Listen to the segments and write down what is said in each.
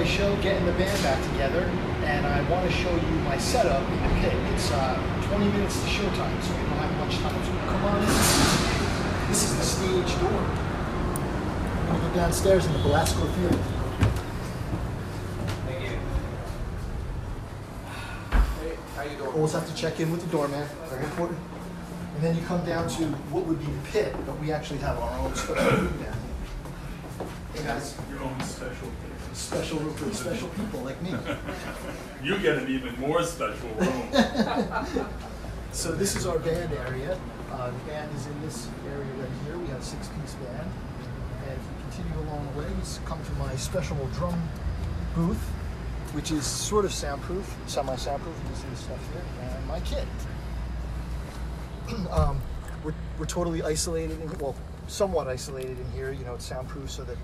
show, Getting the Band Back Together, and I want to show you my setup in the pit. It's 20 minutes to showtime, so we don't have much time. So come on in. This is the stage door. I'm going to go downstairs in the Belasco Theater. Thank you. Hey, how you doing? Always have to check in with the doorman, very important. And then you come down to what would be the pit, but we actually have our own special room down here. Hey guys. Your own special place. Special room for special people like me. You get an even more special room. So this is our band area. The band is in this area right here. We have a 6-piece band. And if we continue along the way, we come to my special drum booth, which is sort of soundproof, semi-soundproof. You can see the stuff here. And my kit. We're totally isolated, well, somewhat isolated in here. You know, it's soundproof so that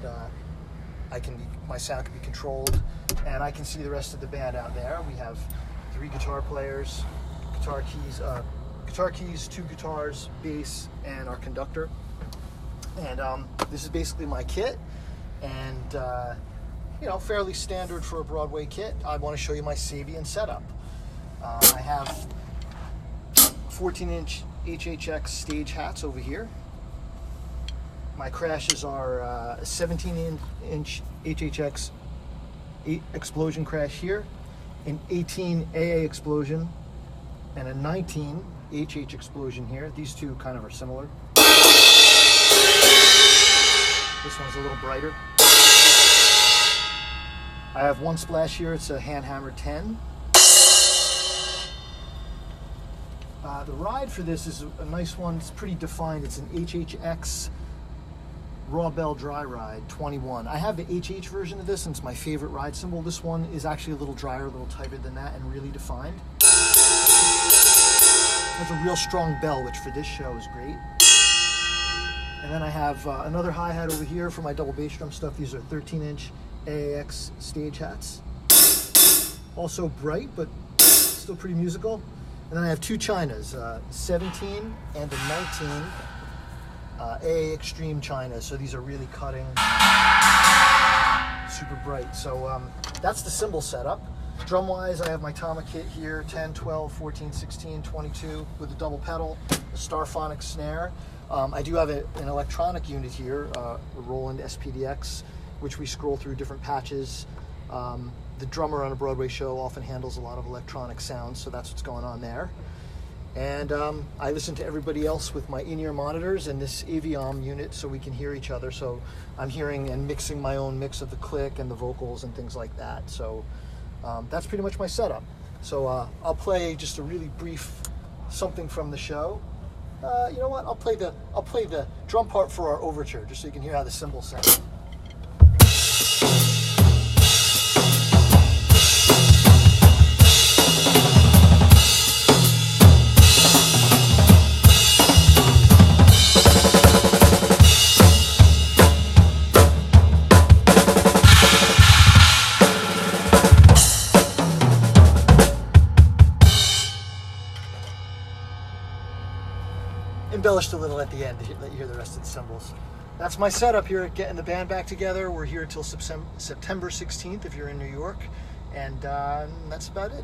my sound can be controlled, and I can see the rest of the band out there. We have 3 guitar players, guitar keys, 2 guitars, bass, and our conductor. And this is basically my kit, and you know, fairly standard for a Broadway kit. I want to show you my Sabian setup. I have 14-inch HHX stage hats over here. My crashes are a 17-inch HHX explosion crash here, an 18 AA explosion, and a 19 HH explosion here. These two kind of are similar. This one's a little brighter. I have one splash here. It's a hand hammer 10. The ride for this is a nice one. It's pretty defined. It's an HHX Raw Bell Dry Ride 21. I have the HH version of this, and it's my favorite ride cymbal. This one is actually a little drier, a little tighter than that, and really defined. It has a real strong bell, which for this show is great. And then I have another hi-hat over here for my double bass drum stuff. These are 13-inch AAX stage hats. Also bright, but still pretty musical. And then I have 2 Chinas, 17 and a 19 AA Extreme China. So these are really cutting, super bright. So that's the cymbal setup. Drum-wise, I have my Tama kit here, 10, 12, 14, 16, 22 with a double pedal, a Starphonic snare. I do have an electronic unit here, a Roland SPDX, which we scroll through different patches. The drummer on a Broadway show often handles a lot of electronic sounds, so that's what's going on there. And I listen to everybody else with my in-ear monitors and this Aviom unit so we can hear each other. So I'm hearing and mixing my own mix of the click and the vocals and things like that. So that's pretty much my setup. So I'll play just a really brief something from the show. You know what? I'll play the drum part for our overture, just so you can hear how the cymbals sound. Embellished a little at the end to let you hear the rest of the cymbals. That's my setup here at Getting the Band Back Together. We're here until September 16th if you're in New York, and that's about it.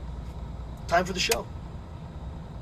Time for the show.